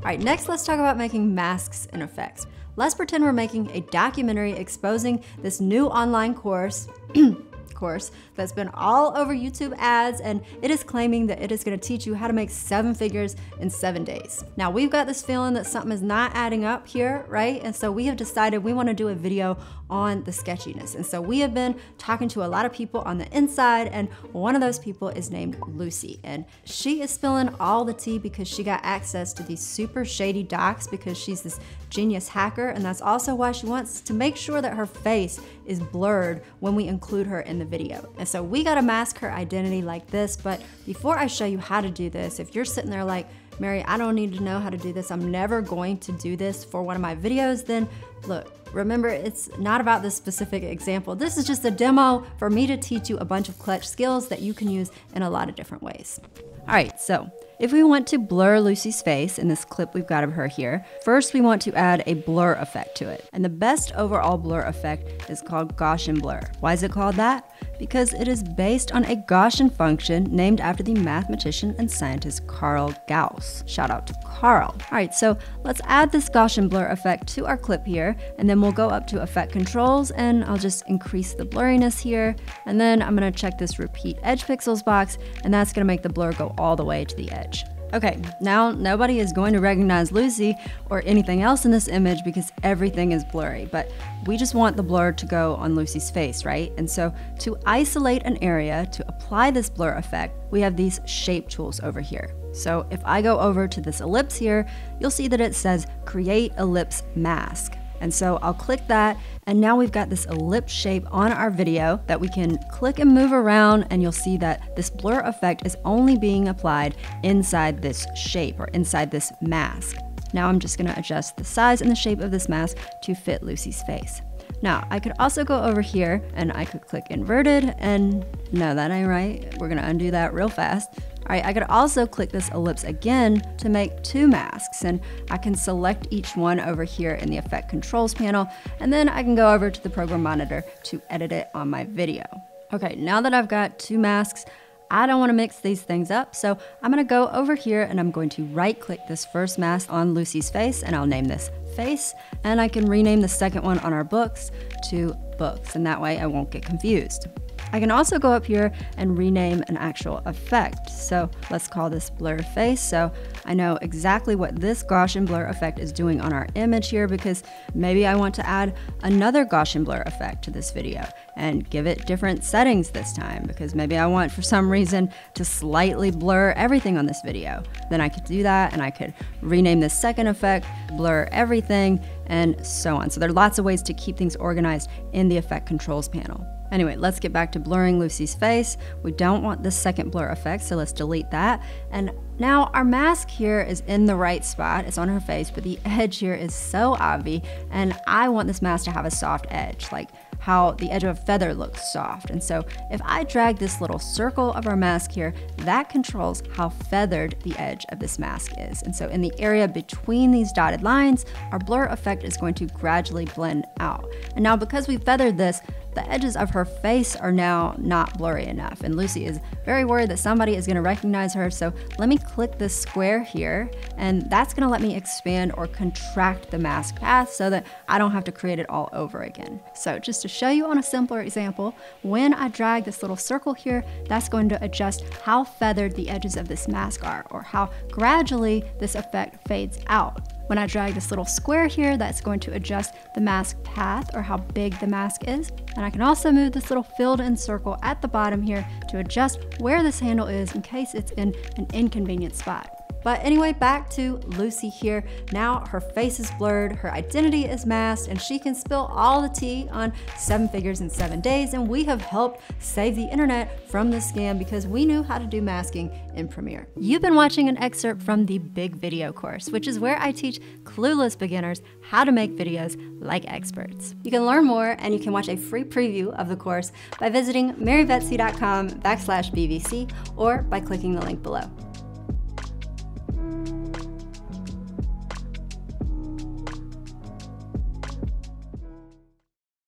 right, next let's talk about making masks and effects. Let's pretend we're making a documentary exposing this new online course that's been all over YouTube ads, and it is claiming that it is going to teach you how to make 7 figures in 7 days. Now we've got this feeling that something is not adding up here, right? And so we have decided we want to do a video on the sketchiness. And so we have been talking to a lot of people on the inside, and one of those people is named Lucy, and she is spilling all the tea because she got access to these super shady docs because she's this genius hacker, and that's also why she wants to make sure that her face is blurred when we include her in the video. And so we gotta mask her identity like this. But before I show you how to do this, if you're sitting there like, Mary, I don't need to know how to do this, I'm never going to do this for one of my videos, then look, remember, it's not about this specific example. This is just a demo for me to teach you a bunch of clutch skills that you can use in a lot of different ways. All right, so if we want to blur Lucy's face in this clip we've got of her here, first we want to add a blur effect to it. And the best overall blur effect is called Gaussian blur. Why is it called that? Because it is based on a Gaussian function named after the mathematician and scientist Carl Gauss. Shout out to Carl. All right, so let's add this Gaussian blur effect to our clip here, and then we'll go up to effect controls, and I'll just increase the blurriness here. And then I'm gonna check this repeat edge pixels box, and that's gonna make the blur go all the way to the edge. Okay, now nobody is going to recognize Lucy or anything else in this image because everything is blurry, but we just want the blur to go on Lucy's face, right? And so to isolate an area, to apply this blur effect, we have these shape tools over here. So if I go over to this ellipse here, you'll see that it says create ellipse mask. And so I'll click that, and now we've got this ellipse shape on our video that we can click and move around, and you'll see that this blur effect is only being applied inside this shape or inside this mask. Now I'm just gonna adjust the size and the shape of this mask to fit Lucy's face. Now, I could also go over here and I could click inverted, and no, that ain't right. We're gonna undo that real fast. All right, I could also click this ellipse again to make 2 masks, and I can select each one over here in the effect controls panel, and then I can go over to the program monitor to edit it on my video. Okay, now that I've got 2 masks, I don't want to mix these things up, so I'm going to go over here and I'm going to right click this first mask on Lucy's face, and I'll name this face, and I can rename the second one on our books to books, and that way I won't get confused. I can also go up here and rename an actual effect. So let's call this blur face. So I know exactly what this Gaussian blur effect is doing on our image here, because maybe I want to add another Gaussian blur effect to this video and give it different settings this time, because maybe I want for some reason to slightly blur everything on this video. Then I could do that, and I could rename this second effect, blur everything, and so on. So there are lots of ways to keep things organized in the effect controls panel. Anyway, let's get back to blurring Lucy's face. We don't want this second blur effect, so let's delete that. And now our mask here is in the right spot. It's on her face, but the edge here is so obvious, and I want this mask to have a soft edge, like how the edge of a feather looks soft. And so if I drag this little circle of our mask here, that controls how feathered the edge of this mask is. And so in the area between these dotted lines, our blur effect is going to gradually blend out. And now because we feathered this, the edges of her face are now not blurry enough, and Lucy is very worried that somebody is going to recognize her. So let me click this square here, and that's going to let me expand or contract the mask path so that I don't have to create it all over again. So just to show you on a simpler example, when I drag this little circle here, that's going to adjust how feathered the edges of this mask are, or how gradually this effect fades out. When I drag this little square here, that's going to adjust the mask path, or how big the mask is. And I can also move this little filled in circle at the bottom here to adjust where this handle is in case it's in an inconvenient spot. But anyway, back to Lucy here. Now her face is blurred, her identity is masked, and she can spill all the tea on 7 figures in 7 days. And we have helped save the internet from this scam because we knew how to do masking in Premiere. You've been watching an excerpt from the Big Video course, which is where I teach clueless beginners how to make videos like experts. You can learn more, and you can watch a free preview of the course by visiting marybetsy.com/BVC or by clicking the link below.